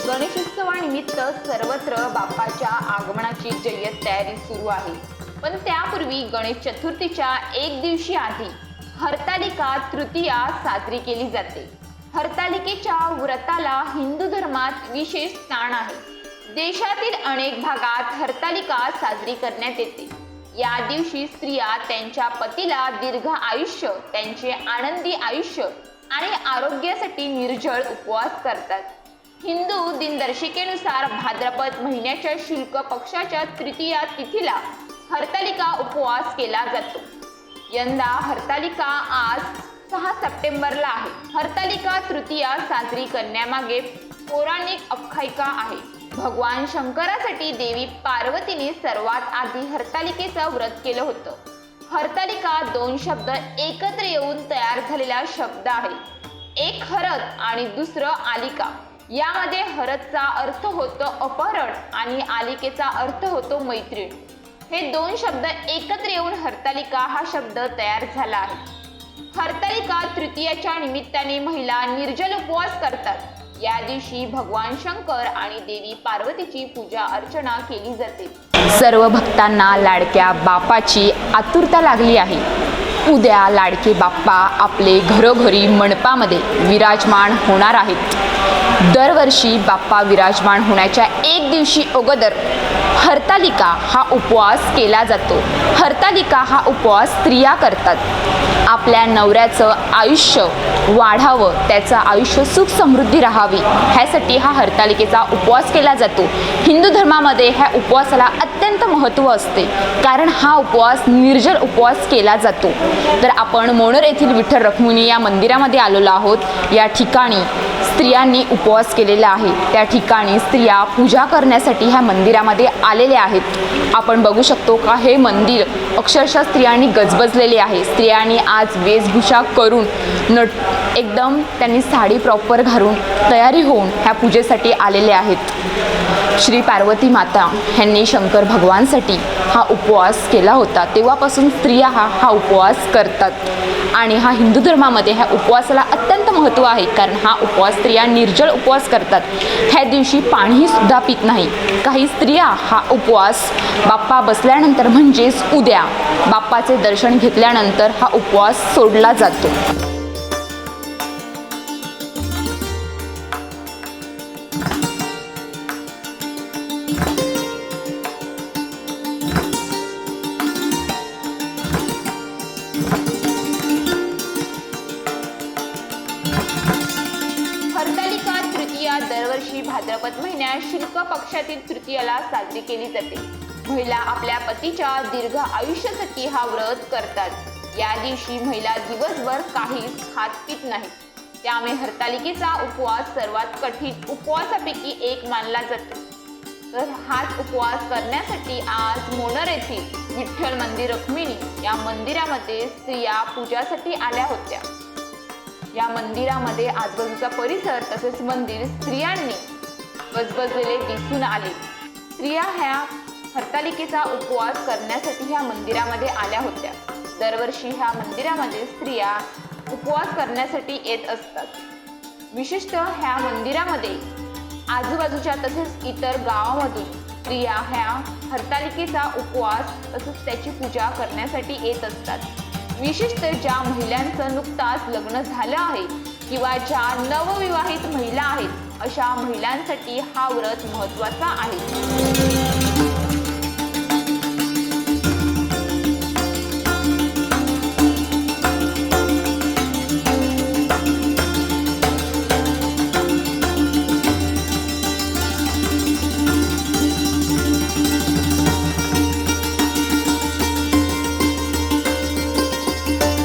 गणेशोत्सवानिमित्त सर्वत्र बाप्पाच्या आगमनाची जय्यत तयारी सुरू आहे। पण त्यापूर्वी गणेश चतुर्थीच्या एक दिवशी आधी हरतालिका तृतीया साजरी केली जाते। हरतालिकेच्या व्रताला हिंदू धर्मात विशेष स्थान आहे। देशातील अनेक भागात हरतालिका साजरी करण्यात येते। या दिवशी स्त्रिया त्यांच्या पतीला दीर्घ आयुष्य, त्यांचे आनंदी आयुष्य आणि आरोग्यासाठी निर्जळ उपवास करतात। हिंदू दिनदर्शिकेनुसार भाद्रपद महिन्याच्या शुक्ल पक्षाच्या तृतीया तिथीला हरतालिका उपवास केला जातो। यंदा हरतालिका आज 6 सप्टेंबरला आहे। हरतालिका तृतीया साजरी करण्यामागे पौराणिक आख्यायिका आहे। भगवान शंकरासाठी देवी पार्वतीने सर्वात आधी हरतालिकेचं व्रत केलं होतं। हरतालिका 2 शब्द एकत्र येऊन तयार झालेला शब्द आहे। एक हरत आणि दुसरं आलिका। यामध्ये हरतचा अर्थ होतो अपहरण आणि आलिकेचा अर्थ होतो मैत्रीण। हे 2 शब्द एकत्र येऊन हरतालिका हा शब्द तयार झाला आहे। हरतालिका तृतीयाच्या निमित्ताने महिला निर्जल उपवास करतात। या दिवशी भगवान शंकर आणि देवी पार्वतीची पूजा अर्चना केली जाते। सर्व भक्तांना लाडक्या बाप्पाची आतुरता लागली आहे। उद्या लाडके बाप्पा आपले घरोघरी मंडपामध्ये विराजमान होणार आहेत। दरवर्षी बाप्पा विराजमान होण्याच्या एक दिवशी अगोदर हरतालिका हा उपवास केला जातो। हरतालिका हा उपवास स्त्रिया करतात। आपल्या नवऱ्याचं आयुष्य वाढावं, त्याचं आयुष्य सुख समृद्धी राहावी ह्यासाठी हा हरतालिकेचा उपवास केला जातो। हिंदू धर्मामध्ये ह्या उपवासाला अत्यंत महत्त्व असते, कारण हा उपवास निर्जल उपवास केला जातो। तर आपण मोनर येथील विठ्ठल रखुमाई या मंदिरामध्ये आलेलो आहोत। या ठिकाणी स्त्रियांनी उपवास केलेला आहे। त्या ठिकाणी स्त्रिया पूजा करण्यासाठी ह्या मंदिरामध्ये आलेले आहेत। आपण बघू शकतो का हे मंदिर अक्षरशः स्त्रियांनी गजबजलेले आहे। स्त्रियांनी आज वेशभूषा करून एकदम त्यांनी साडी प्रॉपर घालून तयारी होऊन ह्या पूजेसाठी आलेले आहेत। श्री पार्वती माता यांनी शंकर भगवानसाठी हा उपवास केला होता। तेव्हापासून स्त्रिया हा उपवास करतात आणि हा हिंदू धर्मामध्ये ह्या उपवासाला अत्यंत महत्त्व आहे, कारण हा उपवास स्त्रिया निर्जल उपवास करतात। ह्या दिवशी पाणीही सुद्धा पित नाही। काही स्त्रिया हा उपवास बाप्पा बसल्यानंतर म्हणजेच उद्या बाप्पाचे दर्शन घेतल्यानंतर हा उपवास सोडला जातो। हरतालिका तृतीया दरवर्षी भाद्रपद महिन्यात शुक्ल पक्षातील तृतीयाला साजरी केली जाते। महिला आपल्या पतीच्या दीर्घ आयुष्यासाठी हा व्रत करतात। या दिवशी महिला दिवसभर काहीच खात पित नाहीत। त्यामुळे हरतालिकेचा उपवास सर्वात कठीण उपवासापैकी एक मानला जातो। तर हाच उपवास करण्यासाठी आज मोनर येथील विठ्ठल मंदिर रखुमाई या मंदिरामध्ये स्त्रिया पूजासाठी आल्या होत्या। या मंदिरामध्ये आजूबाजूचा परिसर तसेच मंदिर स्त्रियांनी गजबजलेले दिसून आले। स्त्रिया ह्या हरतालिकेचा उपवास करण्यासाठी ह्या मंदिरामध्ये आल्या होत्या। दरवर्षी ह्या मंदिरामध्ये स्त्रिया उपवास करण्यासाठी येत असतात। विशेषतः ह्या मंदिरामध्ये आजूबाजूच्या तसेच इतर गावामधून स्त्रिया ह्या हरतालिकेचा उपवास तसेच त्याची पूजा करण्यासाठी येत असतात। विशेषतः ज्या महिलांचं नुकताच लग्न झालं आहे किंवा ज्या नवविवाहित महिला आहेत, अशा महिलांसाठी हा व्रत महत्त्वाचा आहे।